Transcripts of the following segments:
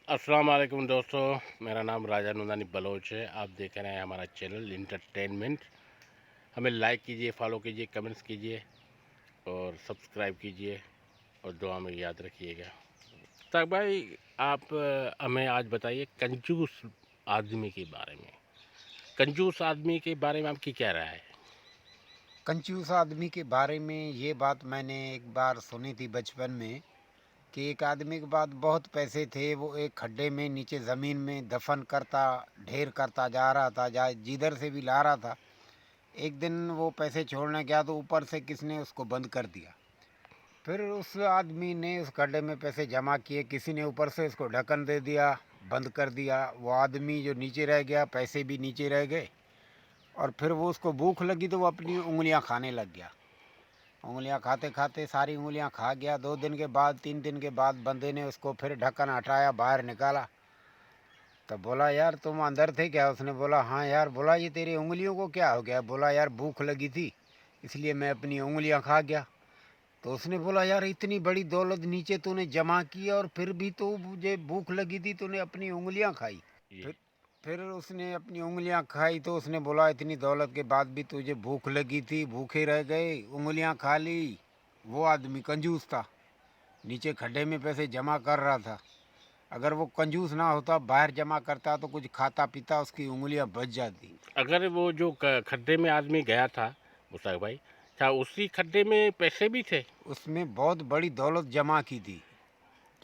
अस्सलाम वालेकुम दोस्तों, मेरा नाम राजा नूनानी बलोच है। आप देख रहे हैं हमारा चैनल इंटरटेनमेंट। हमें लाइक कीजिए, फॉलो कीजिए, कमेंट्स कीजिए और सब्सक्राइब कीजिए और दुआ में याद रखिएगा। तो भाई आप हमें आज बताइए कंजूस आदमी के बारे में। कंजूस आदमी के बारे में आपकी क्या राय है? कंजूस आदमी के बारे में ये बात मैंने एक बार सुनी थी बचपन में कि एक आदमी के पास बहुत पैसे थे। वो एक खड्डे में नीचे ज़मीन में दफन करता ढेर करता जा रहा था, जा जिधर से भी ला रहा था। एक दिन वो पैसे छोड़ने गया तो ऊपर से किसने उसको बंद कर दिया। फिर उस आदमी ने उस खड्डे में पैसे जमा किए, किसी ने ऊपर से उसको ढक्कन दे दिया, बंद कर दिया। वो आदमी जो नीचे रह गया, पैसे भी नीचे रह गए। और फिर वो उसको भूख लगी तो वो अपनी उंगलियां खाने लग गया। उंगलियां खाते खाते सारी उंगलियां खा गया। 2 दिन के बाद 3 दिन के बाद बंदे ने उसको फिर ढक्कन हटाया, बाहर निकाला। तब बोला, यार तुम अंदर थे क्या? उसने बोला, हाँ यार। बोला, ये तेरी उंगलियों को क्या हो गया? बोला, यार भूख लगी थी इसलिए मैं अपनी उंगलियां खा गया। तो उसने बोला, यार इतनी बड़ी दौलत नीचे तूने जमा की और फिर भी तो मुझे भूख लगी थी, तूने अपनी उंगलियां खाई। जी। फिर फिर उसने अपनी उंगलियां खाई तो उसने बोला, इतनी दौलत के बाद भी तुझे भूख लगी थी, भूखे रह गए, उंगलियां खा ली। वो आदमी कंजूस था, नीचे खड्डे में पैसे जमा कर रहा था। अगर वो कंजूस ना होता, बाहर जमा करता तो कुछ खाता पीता, उसकी उंगलियां बच जाती। अगर वो जो खड्डे में आदमी गया था मुश्ताक भाई, क्या उसी खड्डे में पैसे भी थे? उसमें बहुत बड़ी दौलत जमा की थी,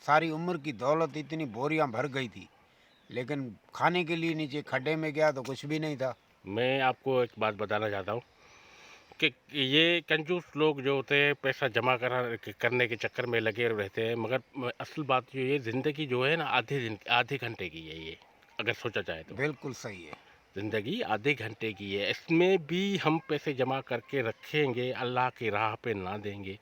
सारी उम्र की दौलत, इतनी बोरियां भर गई थी। लेकिन खाने के लिए नीचे खड्डे में गया तो कुछ भी नहीं था। मैं आपको एक बात बताना चाहता हूँ कि ये कंजूस लोग जो होते हैं पैसा जमा करने के चक्कर में लगे रहते हैं, मगर असल बात ये ज़िंदगी जो है ना आधे घंटे की है ये, अगर सोचा जाए तो। बिल्कुल सही है। ज़िंदगी आधे घंटे की है, इसमें भी हम पैसे जमा करके रखेंगे, अल्लाह की राह पे ना देंगे,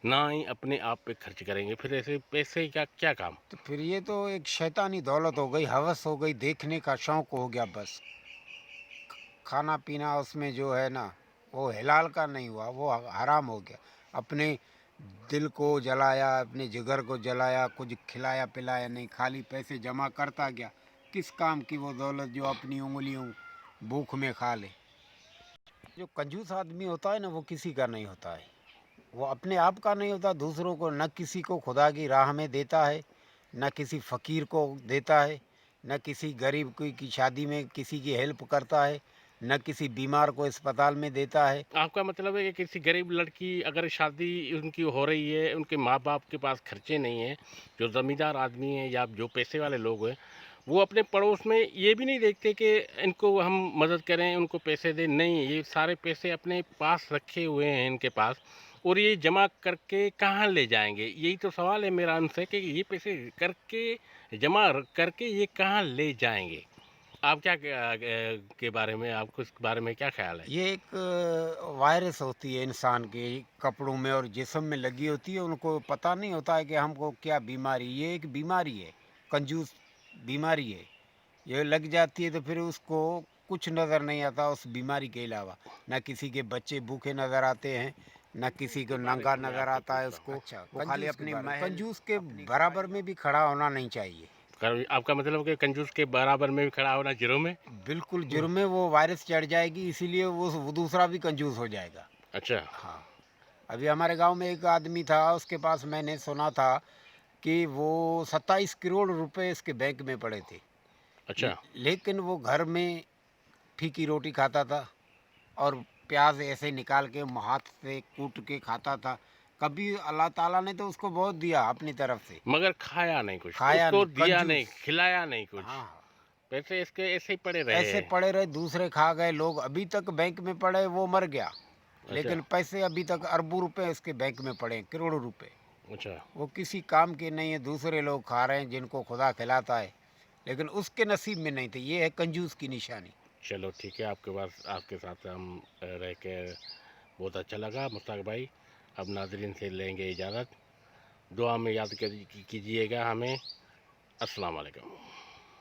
ना ही अपने आप पे खर्च करेंगे, फिर ऐसे पैसे का क्या काम? तो फिर ये तो एक शैतानी दौलत हो गई, हवस हो गई, देखने का शौक हो गया बस। खाना पीना उसमें जो है ना, वो हिलाल का नहीं हुआ, वो हराम हो गया। अपने दिल को जलाया, अपने जिगर को जलाया, कुछ खिलाया पिलाया नहीं, खाली पैसे जमा करता गया। किस काम की वो दौलत जो अपनी उंगलियों भूख में खा ले। जो कंजूस आदमी होता है ना, वो किसी का नहीं होता है। वो अपने आप का नहीं होता, दूसरों को न किसी को खुदा की राह में देता है, न किसी फ़कीर को देता है, न किसी गरीब की शादी में किसी की हेल्प करता है, न किसी बीमार को अस्पताल में देता है। आपका मतलब है कि किसी गरीब लड़की अगर शादी उनकी हो रही है, उनके माँ-बाप के पास खर्चे नहीं हैं, जो ज़मींदार आदमी हैं या जो पैसे वाले लोग हैं, वो अपने पड़ोस में ये भी नहीं देखते कि इनको हम मदद करें, उनको पैसे दें। नहीं, ये सारे पैसे अपने पास रखे हुए हैं इनके पास और ये जमा करके कहाँ ले जाएँगे? यही तो सवाल है मेरा उनसे कि ये पैसे जमा करके ये कहाँ ले जाएँगे? आप क्या के बारे में आपको इस बारे में क्या ख़्याल है? ये एक वायरस होती है इंसान के कपड़ों में और जिस्म में लगी होती है। उनको पता नहीं होता है कि हमको क्या बीमारी, ये एक बीमारी है, कंजूस बीमारी है। ये लग जाती है तो फिर उसको कुछ नज़र नहीं आता उस बीमारी के अलावा। ना किसी के बच्चे भूखे नज़र आते हैं, ना किसी को के बारे नंगा में मैं नज़र आपसे आता पूछ है रहा हूँ। उसको। अच्छा, वो खाली कंजूस के अपने बारे में। कंजूस के बराबर में भी खड़ा होना नहीं चाहिए। आपका मतलब कि कंजूस के बराबर में भी खड़ा होना जुर्म है? बिल्कुल जुर्म है, वो वायरस चढ़ जाएगी, इसीलिए वो दूसरा भी कंजूस हो जाएगा। अच्छा। हाँ, अभी हमारे गांव में एक आदमी था, उसके पास मैंने सुना था कि वो 27 करोड़ रुपए इसके बैंक में पड़े थे। अच्छा। लेकिन वो घर में फीकी रोटी खाता था और प्याज ऐसे निकाल के हाथ से कूट के खाता था। कभी अल्लाह ताला ने तो उसको बहुत दिया अपनी तरफ से, मगर खाया नहीं कुछ, खाया उसको नहीं, दिया नहीं, कंजूस। खिलाया नहीं कुछ। हाँ हाँ, पैसे इसके ऐसे ही पड़े रहे ऐसे हैं। पड़े रहे, दूसरे खा गए। लोग अभी तक बैंक में पड़े, वो मर गया अच्छा। लेकिन पैसे अभी तक अरबों रुपए इसके बैंक में पड़े हैं, करोड़ों रुपए। अच्छा। वो किसी काम के नहीं है, दूसरे लोग खा रहे हैं जिनको खुदा खिलाता है, लेकिन उसके नसीब में नहीं थे। ये है कंजूस की निशानी। चलो ठीक है, आपके साथ हम रह के बहुत अच्छा लगा मुश्ताक भाई। अब नाज़रीन से लेंगे इजाज़त। दुआ में याद कीजिएगा हमें। अस्सलाम वालेकुम।